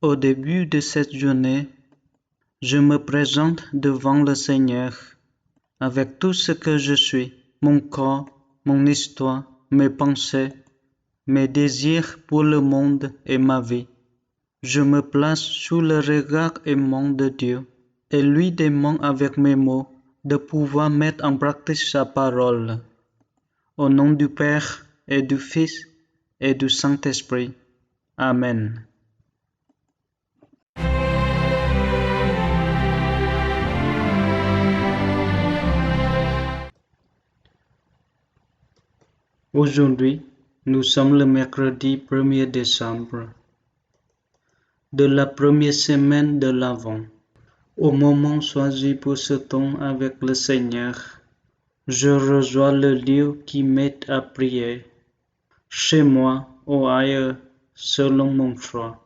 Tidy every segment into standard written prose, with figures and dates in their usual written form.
Au début de cette journée, je me présente devant le Seigneur avec tout ce que je suis, mon corps, mon histoire, mes pensées, mes désirs pour le monde et ma vie. Je me place sous le regard aimant de Dieu et lui demande avec mes mots de pouvoir mettre en pratique sa parole. Au nom du Père et du Fils et du Saint-Esprit. Amen. Aujourd'hui, nous sommes le mercredi 1er décembre de la première semaine de l'Avent. Au moment choisi pour ce temps avec le Seigneur, je rejoins le lieu qui m'aide à prier, chez moi ou ailleurs, selon mon choix.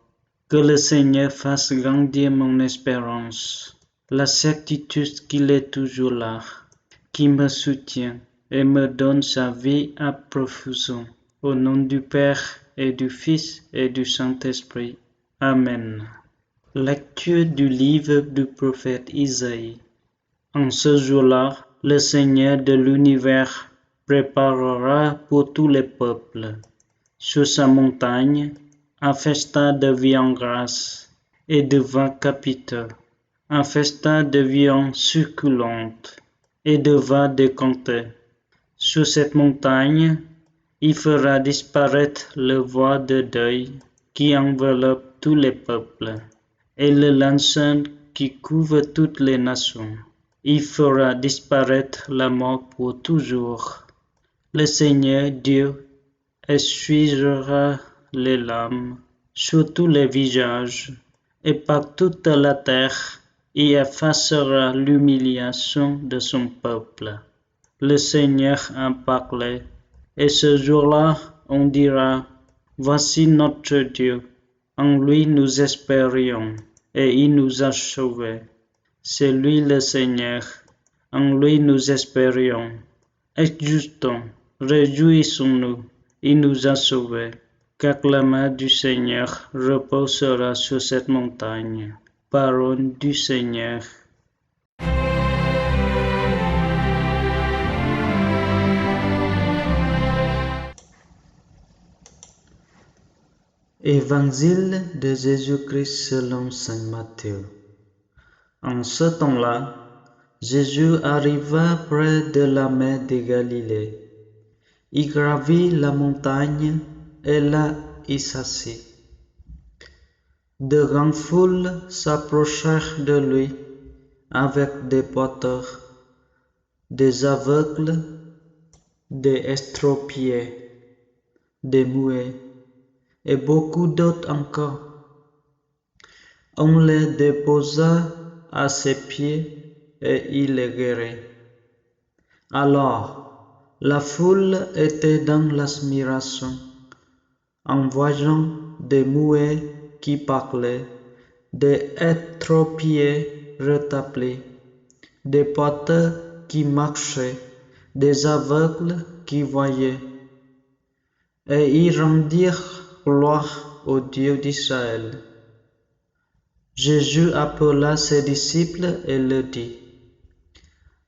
Que le Seigneur fasse grandir mon espérance, la certitude qu'il est toujours là, qui me soutient et me donne sa vie à profusion. Au nom du Père et du Fils et du Saint-Esprit. Amen. Lecture du livre du prophète Isaïe. En ce jour-là, le Seigneur de l'univers préparera pour tous les peuples, sur sa montagne, un festin de viande grasse et de vin capiteux, un festin de viande succulente et de vin décanté. Sur cette montagne, il fera disparaître le voile de deuil qui enveloppe tous les peuples et le linceul qui couvre toutes les nations. Il fera disparaître la mort pour toujours. Le Seigneur Dieu essuiera les larmes sur tous les visages et par toute la terre il effacera l'humiliation de son peuple. Le Seigneur a parlé, et ce jour-là on dira, voici notre Dieu, en lui nous espérions, et il nous a sauvés. C'est lui le Seigneur, en lui nous espérions. Exultons, réjouissons-nous, il nous a sauvés, car la main du Seigneur reposera sur cette montagne. Parole du Seigneur. Évangile de Jésus-Christ selon saint Matthieu. En ce temps-là, Jésus arriva près de la mer de Galilée. Il gravit la montagne et là il s'assit. De grandes foules s'approchèrent de lui avec des porteurs, des aveugles, des estropiés, des muets et beaucoup d'autres encore. On les déposa à ses pieds et il les guérit. Alors, la foule était dans l'admiration en voyant des muets qui parlaient, des estropiés rétablis, des porteurs qui marchaient, des aveugles qui voyaient. Et ils rendirent gloire au Dieu d'Israël. Jésus appela ses disciples et leur dit,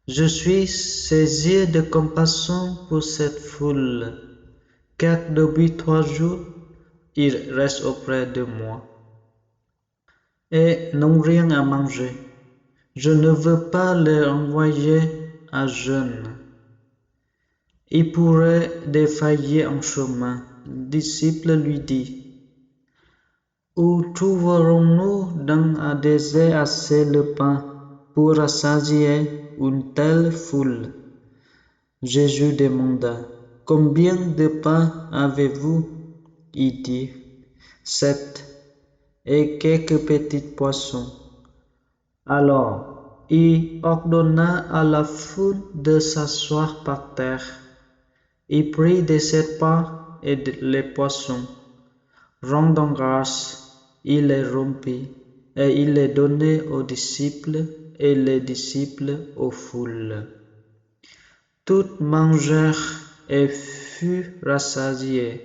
je suis saisi de compassion pour cette foule, car depuis 3 jours, ils restent auprès de moi et n'ont rien à manger. Je ne veux pas les envoyer à jeûne. Ils pourraient défaillir en chemin. Le disciple lui dit, où trouverons-nous dans un désert assez de pain pour rassasier une telle foule? Jésus demanda, combien de pain avez-vous? Il dit, 7, et quelques petits poissons. Alors, il ordonna à la foule de s'asseoir par terre. Il prit de 7 pains et les poissons. Rendant grâce, il les rompit, et il les donnait aux disciples, et les disciples aux foules. Toutes mangèrent et furent rassasiées.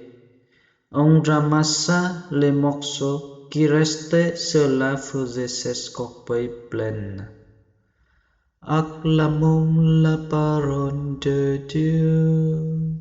On ramassa les morceaux qui restait, cela faisait ses corbeilles pleines. Acclamons la parole de Dieu.